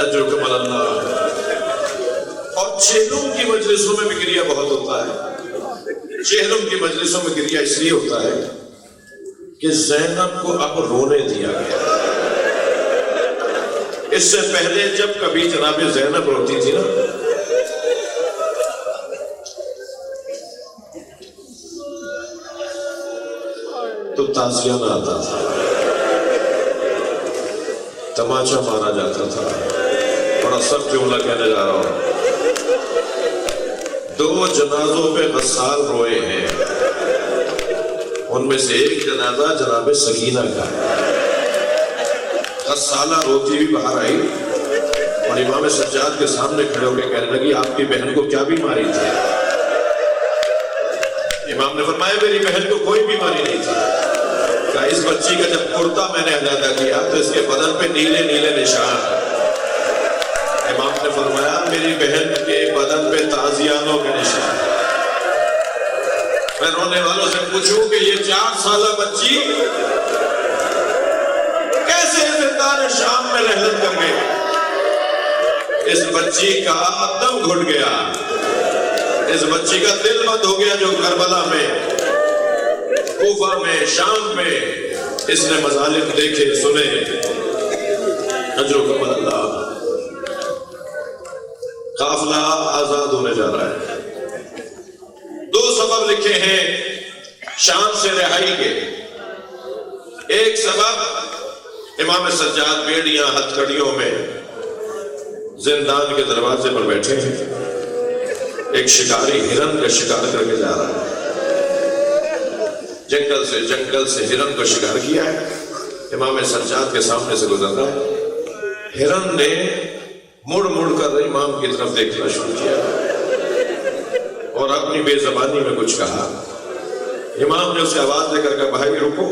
اجرکم اللہ. اور چہلم کی مجلسوں میں بھی گریہ بہت ہوتا ہے. چہلم کی مجلسوں میں گریہ اس لیے ہوتا ہے کہ زینب کو اب رونے دیا گیا. اس سے پہلے جب کبھی جناب زینب روتی تھی نا تو تازیہ نہ آتا تھا, تماچا مارا جاتا تھا. بڑا سخت جملہ کہنے جا رہا ہوں. 2 جنازوں پہ غسال روئے ہیں, ان میں سے ایک جنازہ جناب سکینہ کا. غسالہ روتی بھی باہر آئی اور امام سجاد کے سامنے کھڑے ہو کے کہنے لگی آپ کی بہن کو کیا بیماری تھی؟ امام نے فرمایا میری بہن کو کوئی بیماری نہیں تھی. کہا اس بچی کا جب کرتا میں نے علیحدہ کیا تو اس کے بدن پہ نیلے نیلے نشان. امام نے فرمایا میری بہن کے بدن پہ تازیانوں کے نشان. میں رونے والوں سے پوچھوں کہ یہ 4 سالہ بچی کیسے زندان شام میں رحلت کر گئی؟ اس بچی کا دم گھٹ گیا, اس بچی کا دل بند ہو گیا جو کربلا میں, کوفہ میں, شام میں اس نے مظالم دیکھے سنے. اجرکم اللہ. قافلہ آزاد ہونے جا رہا ہے. 2 سبب لکھے ہیں شام سے رہائی کے. ایک سبب امام سجاد بیڑیاں ہتھکڑیوں میں زندان کے دروازے پر بیٹھے ہیں. ایک شکاری ہرن کا شکار کر کے جا رہا ہے. جنگل سے ہرن کو شکار کیا ہے. امام سجاد کے سامنے سے گزر رہا ہے. ہرن نے مڑ مڑ کر امام کی طرف دیکھنا شروع کیا اور اپنی بے زبانی میں کچھ کہا. امام نے اسے آواز دے کر کہا بھائی رکو,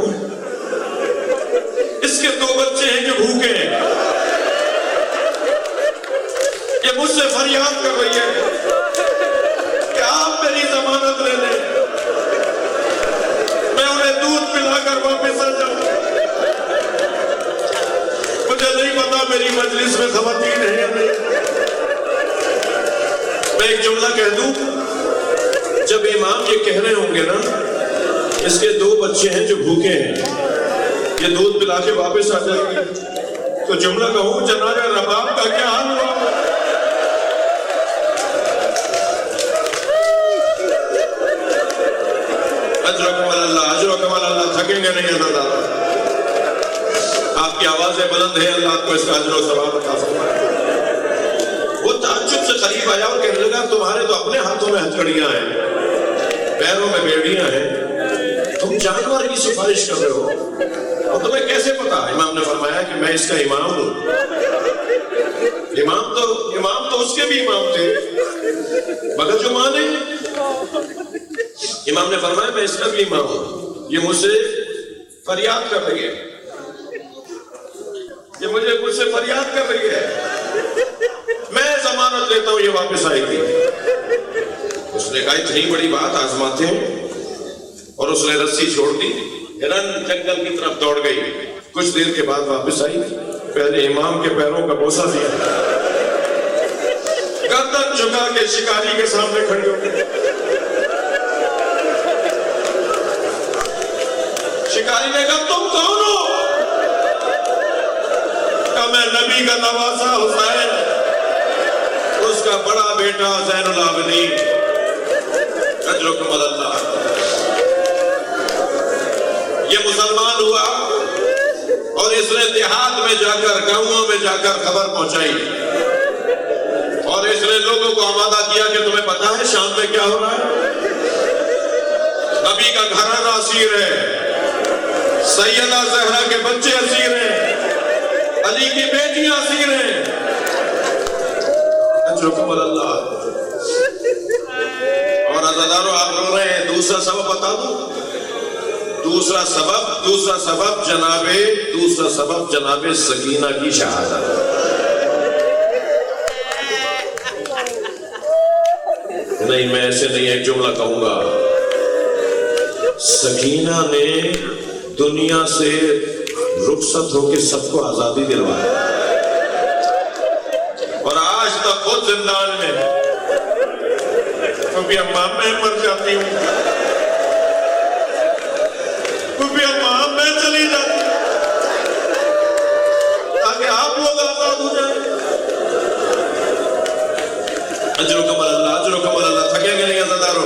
اس کے 2 بچے ہیں جو بھوکے ہیں, یہ مجھ سے فریاد کر رہی ہے کہ آپ میری ضمانت لے لیں, میں انہیں دودھ پلا کر واپس آ جاؤں. مجھے نہیں پتا میری مجلس میں خواتین ہیں یا نہیں. میں ایک جملہ کہہ دوں, جب امام یہ کہہ رہے ہوں گے نا اس کے 2 بچے ہیں جو بھوکے ہیں, یہ دودھ پلا کے واپس آ جائے گی, تو جملہ کہوں جنازہ رباب کا کیا حال ہوا؟ اجرکم اللہ, اجرکم اللہ. تھکیں گے نہیں اللہ تعالیٰ. آپ کی آوازیں بلند ہیں, اللہ آپ کو اس کا اجر و ثواب عطا فرمائے. وہ تعجب سے قریب آیا اور کہنے لگا تمہارے تو اپنے ہاتھوں میں ہتھکڑیاں ہیں, پیروں میں بیڑیاں ہیں, تم جانور کی سفارش کر رہے ہو اور تمہیں کیسے پتا؟ امام نے فرمایا کہ میں اس کا امام ہوں. امام تو اس کے بھی امام تھے مگر جو مانے. امام نے فرمایا میں اس کا بھی امام ہوں, یہ مجھ سے فریاد کر رہی ہے, یہ مجھ سے فریاد کر رہی ہے, میں ضمانت لیتا ہوں یہ واپس آئے گی. اس نے کہا اتنی بڑی بات آزماتے ہیں, اور اس نے رسی چھوڑ دی. ہرن جنگل کی طرف دوڑ گئی. کچھ دیر کے بعد واپس آئی, پہلے امام کے پیروں کا بوسہ دیا, گردن جھکا کے شکاری کے سامنے کھڑی ہو گئی. شکاری نے کہا تم کون ہو؟ کہا میں نبی کا نواسا حسین, اس کا بڑا بیٹا زین العابدین. اجرکم اللہ. یہ مسلمان ہوا اور اس نے دیہات میں جا کر, گاؤں میں جا کر خبر پہنچائی, اور اس نے لوگوں کو آمادہ کیا کہ تمہیں پتا ہے شام میں کیا ہو رہا ہے؟ نبی کا گھرانہ اسیر ہے، سیدہ زہرا کے بچے اسیر ہیں، علی کی بیٹیاں اسیر ہیں۔ اجرکم اللہ۔ اور عزیزانو آپ بول رہے ہیں دوسرا سبب بتا دوں؟ دوسرا سبب جناب سکینہ کی شہادت۔ نہیں، میں ایسے نہیں ایک جملہ کہوں گا۔ سکینہ نے دنیا سے رخصت ہو کے سب کو آزادی دلوایا، اور آج تک خود زندان میں، کبھی اماں میں مر جاتی ہوں، کبھی اماں میں چلی جاتی ہوں، تاکہ آپ لوگ آزاد ہو جائیں۔ اجرکم اللہ، اجرکم اللہ۔ تھکیں گے نہیں عزادارو؟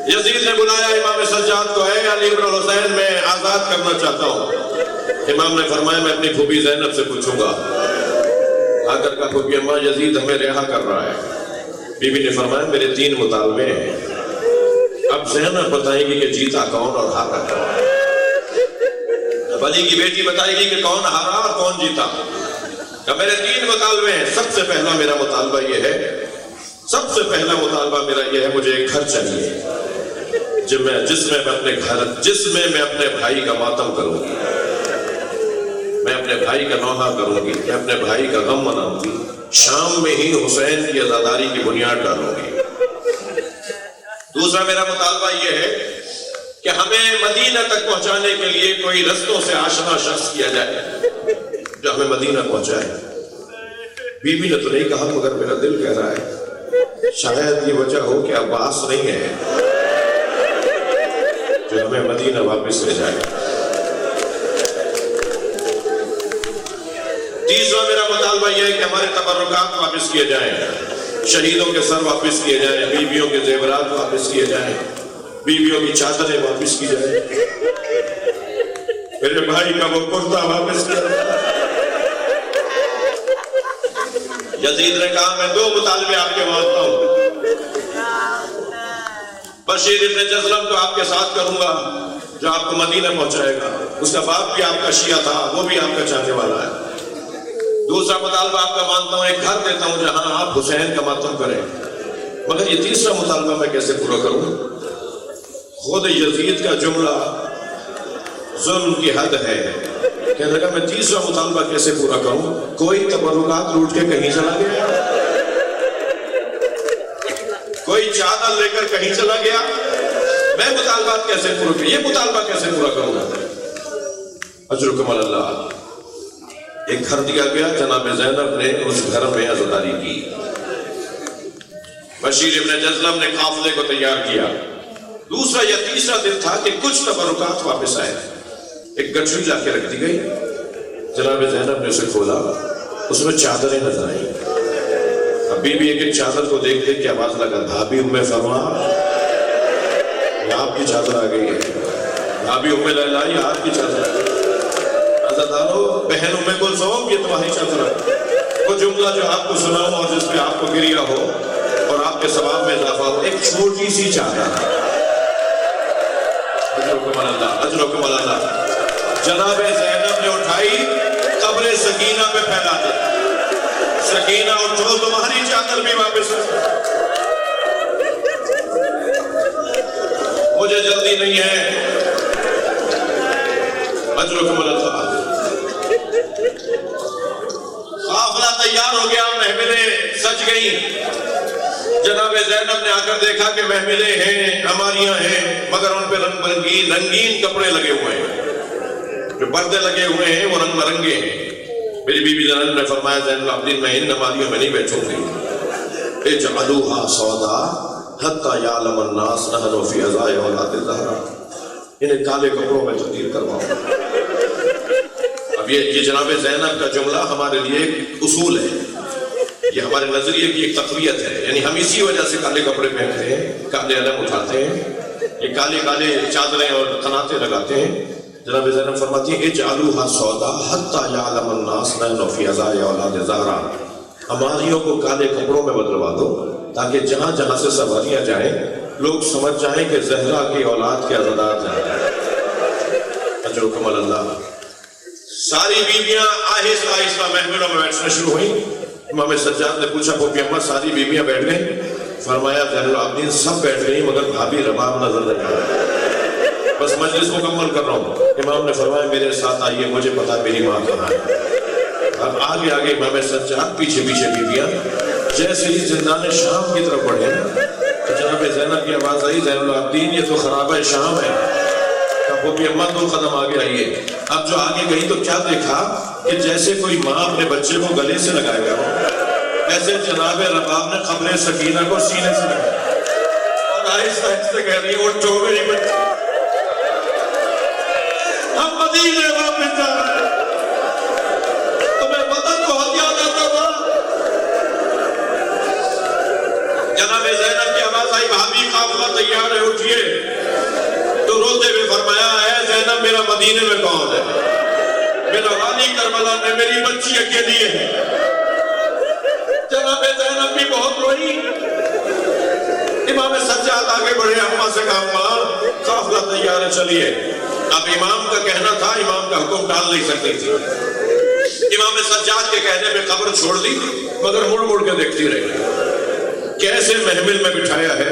یزید نے بلایا امام سجاد کو، اے علی بن حسین میں آزاد کرنا چاہتا ہوں۔ امام نے فرمایا میں اپنی پھوپھی زینب سے پوچھوں گا۔ آ کر کہا پھوپھی اماں یزید ہمیں رہا کر رہا ہے۔ بی بی نے فرمایا میرے 3 مطالبے ہیں، اب زینب بتائے گی کہ جیتا کون اور ہارا کون۔ اب علی کی بیٹی بتائے گی کہ کون ہارا اور کون جیتا۔ کہ میرے 3 مطالبے ہیں۔ سب سے پہلا میرا مطالبہ یہ ہے، مجھے ایک گھر چاہیے جس میں میں اپنے بھائی کا ماتم کروں گی، میں اپنے بھائی کا نوحہ کروں گی، میں اپنے بھائی کا غم مناؤں گی، شام میں ہی حسین کی عزاداری کی بنیاد ڈالوں گی۔ دوسرا میرا مطالبہ یہ ہے کہ ہمیں مدینہ تک پہنچانے کے لیے کوئی رستوں سے آشنا شخص کیا جائے جو ہمیں مدینہ پہنچائے۔ بی بی نے تو نہیں کہا، مگر میرا دل کہہ رہا ہے شاید یہ وجہ ہو کہ عباس نہیں ہے جو ہمیں مدینہ واپس لے جائے۔ تیسرا میرا مطالبہ یہ ہے کہ ہمارے تبرکات واپس کیے جائیں، شہیدوں کے سر واپس کیے جائیں، بیویوں کے زیورات واپس کیے جائیں، بیویوں کی چادریں واپس کی جائیں، میرے بھائی کا وہ کرتا واپس کیا جائے۔ یزید نے کہا میں 2 مطالبے آپ کے مانتا ہوں، بشیر ابن جزلم کو آپ کے ساتھ کروں گا جو آپ کو مدینہ پہنچائے گا، اس کا باپ بھی آپ کا شیعہ تھا، وہ بھی آپ کا چاہنے والا ہے۔ دوسرا مطالبہ آپ کا مانتا ہوں، ایک گھر دیتا ہوں جہاں آپ حسین کا ماتم کریں، مگر یہ تیسرا مطالبہ میں کیسے پورا کروں؟ خود یزید کا جملہ ظلم کی حد ہے، کہنے لگا میں تیسرا مطالبہ کیسے پورا کروں؟ کوئی تبرکات لوٹ کے کہیں چلا گیا، کوئی چادر لے کر کہیں چلا گیا، میں مطالبات کیسے پورا کروں؟ یہ مطالبہ کیسے پورا کروں گا؟ اجرکم اللہ۔ ایک گھر دیا گیا، جناب زینب نے اس گھر میں عزاداری کی۔ بشیر ابن جزلم نے قافلے کو تیار کیا۔ دوسرا یا تیسرا دن تھا کہ کچھ تبرکات واپس آئے۔ ایک گٹھری لا کے رکھ دی گئی، جناب زینب نے اسے کھولا، اس میں چادریں نظر آئیں۔ ابھی بھی ایک چادر کو دیکھ کے آواز لگا، بھابی ام فرما یہ آپ کی چادر آ گئی ہے، بھابی ام لیلا یہ آپ کی چادر آ گئی۔ عزیزانو، بہن ام کلثوم یہ تمہاری چادر ہے۔ وہ جملہ جو آپ کو سناؤں اور جس پہ آپ کو گریا ہو اور آپ کے ثواب میں اضافہ ہو، ایک چھوٹی سی چادر ہے۔ اجرکم اللہ، اجرکم اللہ۔ جناب زینب نے اٹھائی، قبر سکینہ پہ پھیلا دی۔ سکینہ اٹھو، تمہاری چادر بھی واپس ہے۔ مجھے جلدی نہیں ہے، اجرکم اللہ۔ قافلہ تیار ہو گیا، محفلیں سج گئی۔ جناب زینب نے آ کر دیکھا کہ محفلیں ہیں، ہماریاں ہیں، مگر ان پہ رنگین کپڑے لگے ہوئے ہیں، جو پردے لگے ہوئے ہیں وہ رنگ برنگے ہیں۔ میری بی بی زینب نے فرمایا زین العابدین میں ان ہماریوں میں نہیں بیٹھوں گی، اجعلوها سودا حتی یعلم الناس نحن فی عزاء اولاد الزہرا، انہیں کالے کپڑوں میں تبدیل کرواؤں۔ اب یہ جناب زینب کا جملہ ہمارے لیے ایک اصول ہے، یہ ہمارے نظریے کی ایک تقویت ہے، یعنی ہم اسی وجہ سے کالے کپڑے پہنتے ہیں، کالے علم اٹھاتے ہیں، یہ کالے کالے چادریں اور قناتے لگاتے ہیں۔ جناب زینب فرماتی ہیں اجعلوها سودا حتی یعلم الناس نحن فی عزاء اولاد الزہرا، ہماریوں کو کالے کپڑوں میں بدلوا دو تاکہ جہاں جہاں سے سواریاں جائیں لوگ سمجھ جائیں کہ زہرا کی اولاد کے عزادات ہیں. اجرکم اللہ. ساری بیویاں آہستہ آہستہ محملوں میں بیٹھنا شروع ہوئیں. امام سجاد نے پوچھا پھوپھی اماں ساری بیویاں بیٹھ گئیں؟ فرمایا زین العابدین سب بیٹھ گئی مگر بھابھی رباب نظر نہیں آ رہی. بس مجلس مکمل کر رہا ہوں. امام نے فرمایا میرے ساتھ آئیے, مجھے پتا میری ماں کہاں ہے. اب آگے آگے امام سجاد, پیچھے پیچھے بیویاں. جیسے ہی زندان شام کی طرف بڑھے تو جناب زینب کی آواز آئی, زین العابدین یہ تو خرابہ شام ہے. پھوپھی اماں 2 قدم آگے آئیے. اب جو آگے گئی تو کیا دیکھا کہ جیسے کوئی ماں اپنے بچے کو گلے سے لگائے گا, ایسے جناب رباب نے قبر سکینہ کو سینے سے لگایا اور آہستہ آہستہ کہہ رہی ہے اٹھو میری بچی, ہم مدینے واپس جا رہے ہیں. تمہیں وطن بہت یاد آتا تھا. جناب زینب کی آواز آئی بھابھی قافلہ تیار ہے اٹھیے. تو روتے ہوئے فرمایا اے زینب میرا مدینے میں کون ہے؟ میرا والی کربلا میں میری بچی اکیلی ہے. جناب زینب بھی بہت روئی. امام سجاد آگے بڑھے, اماں سے کہا اماں قافلہ تیار ہے چلیے. اب امام کا کہنا تھا, امام کا حکم ٹال نہیں سکتی تھی. امام سجاد کے کہنے پہ قبر چھوڑ دی مگر مڑ مڑ کے دیکھتی رہی. کیسے محمل میں بٹھایا ہے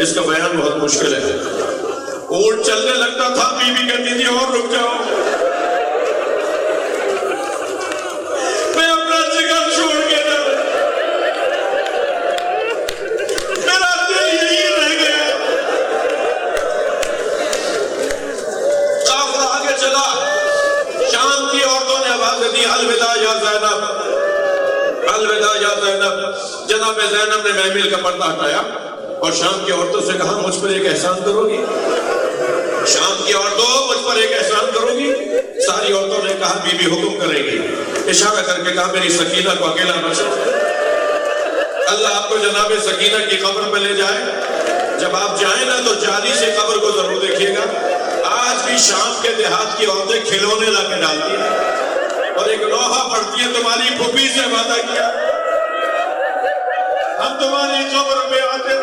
اس کا بیان بہت مشکل ہے. اونٹ چلنے لگتا تھا, بیوی کہتی تھی اور رک جاؤ, میں اپنا جگر چھوڑ کے جا, میرا دل یہی رہ گیا. قافلہ آگے چلا. شام کی عورتوں نے آواز دی الوداع یا زینب, الوداع یا زینب. جناب زینب نے محمل کا پردہ ہٹایا اور شام کی عورتوں سے کہا مجھ پر ایک احسان کرو گی؟ شام کی عورتوں مجھ پر ایک احسان کرو گی؟ ساری عورتوں نے کہا بی بی حکم کرے گی. اشارہ کر کے کہا میری سکینہ کو اکیلا نہ چھوڑو. اللہ آپ کو جناب سکینہ کی قبر پہ لے جائے. جب آپ جائیں نا تو جالی سے قبر کو ضرور دیکھیے گا. آج بھی شام کے دیہات کی عورتیں کھلونے لا کے ڈالتی ہیں اور ایک لوحہ پڑھتی ہیں تمہاری پھوپھی سے وعدہ کیا ہم تمہاری قبر پہ آتے